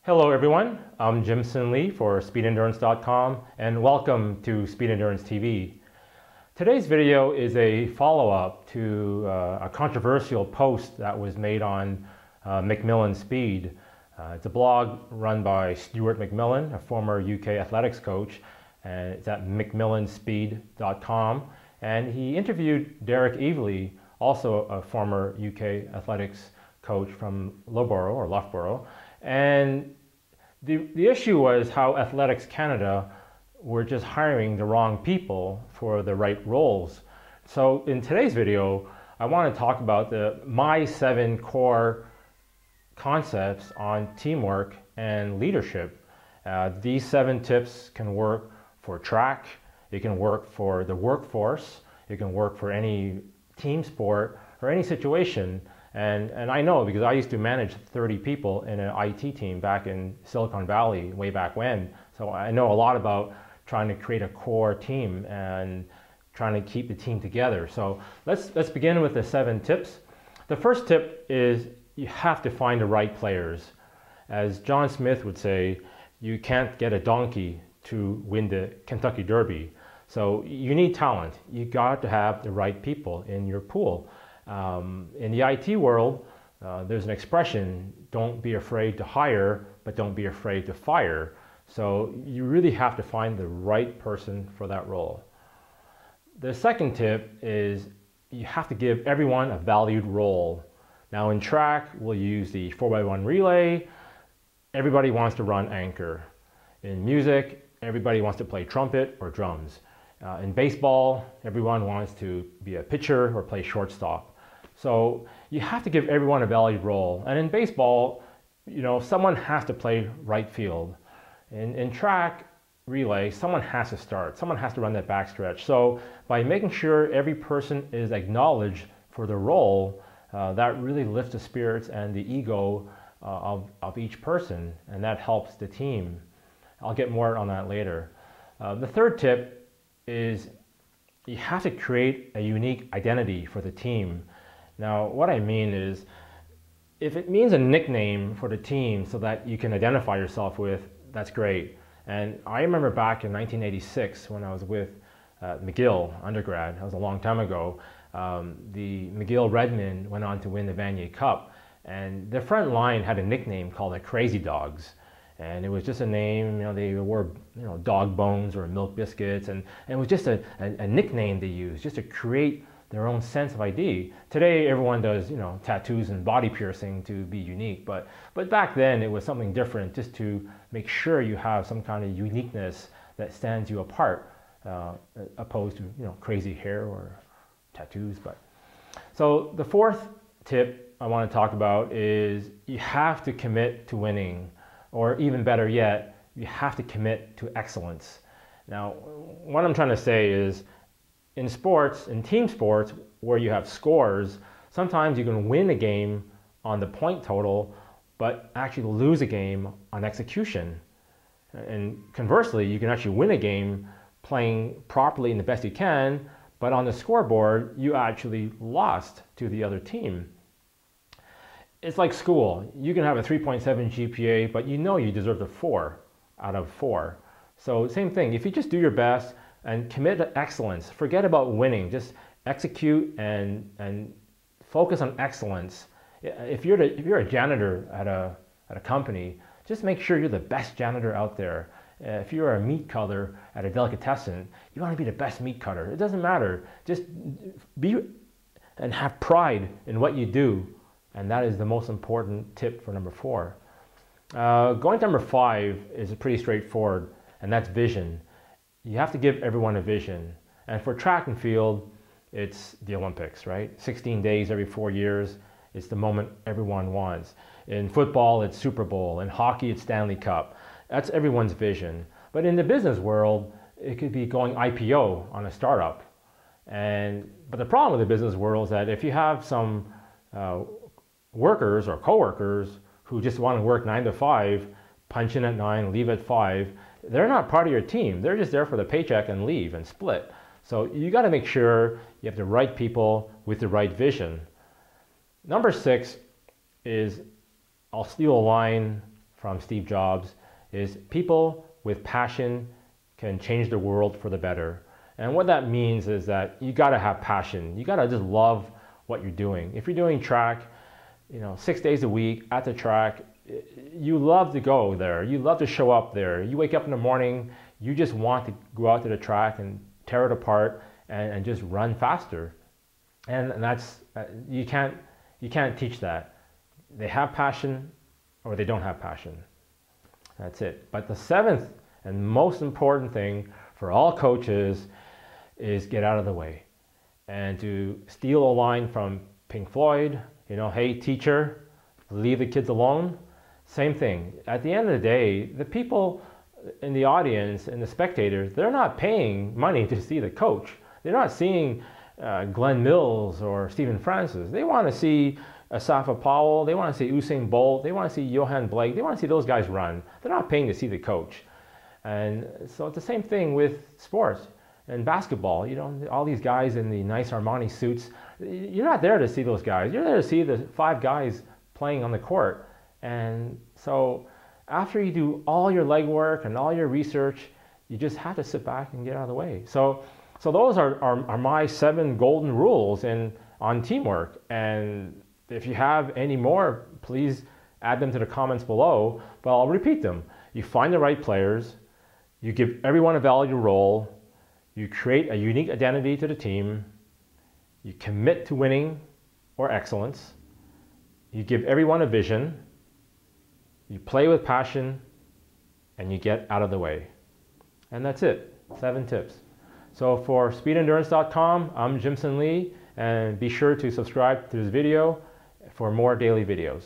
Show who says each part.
Speaker 1: Hello everyone, I'm Jimson Lee for SpeedEndurance.com and welcome to SpeedEndurance TV. Today's video is a follow-up to a controversial post that was made on Macmillan Speed. It's a blog run by Stuart Macmillan, a former UK athletics coach, and it's at macmillanspeed.com. And he interviewed Derek Evely, also a former UK athletics coach from Loughborough. And the issue was how Athletics Canada were just hiring the wrong people for the right roles. So in today's video, I want to talk about my 7 core concepts on teamwork and leadership. These 7 tips can work for track, it can work for the workforce, it can work for any team sport or any situation. And I know because I used to manage 30 people in an IT team back in Silicon Valley way back when. So I know a lot about trying to create a core team and trying to keep the team together. So let's begin with the 7 tips. The first tip is you have to find the right players. As John Smith would say, you can't get a donkey to win the Kentucky Derby. So you need talent. You got to have the right people in your pool. In the IT world, there's an expression, don't be afraid to hire, but don't be afraid to fire. So you really have to find the right person for that role. The second tip is you have to give everyone a valued role. Now in track, we'll use the 4x1 relay. Everybody wants to run anchor. In music, everybody wants to play trumpet or drums. In baseball, everyone wants to be a pitcher or play shortstop. So you have to give everyone a valued role. And in baseball, someone has to play right field. In track relay, someone has to start. Someone has to run that backstretch. So by making sure every person is acknowledged for the role, that really lifts the spirits and the ego of each person, and that helps the team. I'll get more on that later. The third tip is you have to create a unique identity for the team. Now, what I mean is, if it means a nickname for the team so that you can identify yourself with, that's great. And I remember back in 1986 when I was with McGill undergrad, that was a long time ago, the McGill Redmen went on to win the Vanier Cup. And the front line had a nickname called the Crazy Dogs. And it was just a name, they wore dog bones or milk biscuits, and it was just a nickname they used just to create their own sense of ID. Today, everyone does, tattoos and body piercing to be unique, but back then it was something different, just to make sure you have some kind of uniqueness that stands you apart, opposed to, crazy hair or tattoos. So the fourth tip I want to talk about is you have to commit to winning, or even better yet, you have to commit to excellence. Now, what I'm trying to say is, in sports, in team sports, where you have scores, sometimes you can win a game on the point total, but actually lose a game on execution. And conversely, you can actually win a game playing properly and the best you can, but on the scoreboard, you actually lost to the other team. It's like school. You can have a 3.7 GPA, but you deserve a 4 out of 4. So same thing, if you just do your best, and commit to excellence. Forget about winning. Just execute and focus on excellence. If you're a janitor at a company, just make sure you're the best janitor out there. If you're a meat cutter at a delicatessen, you want to be the best meat cutter. It doesn't matter. Just be and have pride in what you do. And that is the most important tip for number 4. Going to number 5 is pretty straightforward, and that's vision. You have to give everyone a vision. And for track and field, it's the Olympics, right? 16 days every 4 years. It's the moment everyone wants. In football, it's Super Bowl. In hockey, it's Stanley Cup. That's everyone's vision. But in the business world, it could be going IPO on a startup. But the problem with the business world is that if you have some workers or coworkers who just want to work 9 to 5, punch in at 9, leave at 5, they're not part of your team. They're just there for the paycheck and leave and split. So you got to make sure you have the right people with the right vision. Number 6 is, I'll steal a line from Steve Jobs is people with passion can change the world for the better. And what that means is that you got to have passion. You got to just love what you're doing. If you're doing track, 6 days a week at the track, you love to go there. You love to show up there. You wake up in the morning, you just want to go out to the track and tear it apart and just run faster. And that's, you can't teach that. They have passion or they don't have passion. That's it. But the seventh and most important thing for all coaches is get out of the way. And to steal a line from Pink Floyd, hey teacher, leave the kids alone. Same thing. At the end of the day, the people in the audience and the spectators, they're not paying money to see the coach. They're not seeing Glenn Mills or Stephen Francis. They want to see Asafa Powell. They want to see Usain Bolt. They want to see Johan Blake. They want to see those guys run. They're not paying to see the coach. And so it's the same thing with sports and basketball. All these guys in the nice Armani suits, you're not there to see those guys. You're there to see the 5 guys playing on the court. And so after you do all your legwork and all your research, you just have to sit back and get out of the way. So those are my 7 golden rules on teamwork. And if you have any more, please add them to the comments below, but I'll repeat them. You find the right players, you give everyone a valuable role, you create a unique identity to the team, you commit to winning or excellence, you give everyone a vision, you play with passion, and you get out of the way. And that's it, 7 tips. So for SpeedEndurance.com, I'm Jimson Lee, and be sure to subscribe to this video for more daily videos.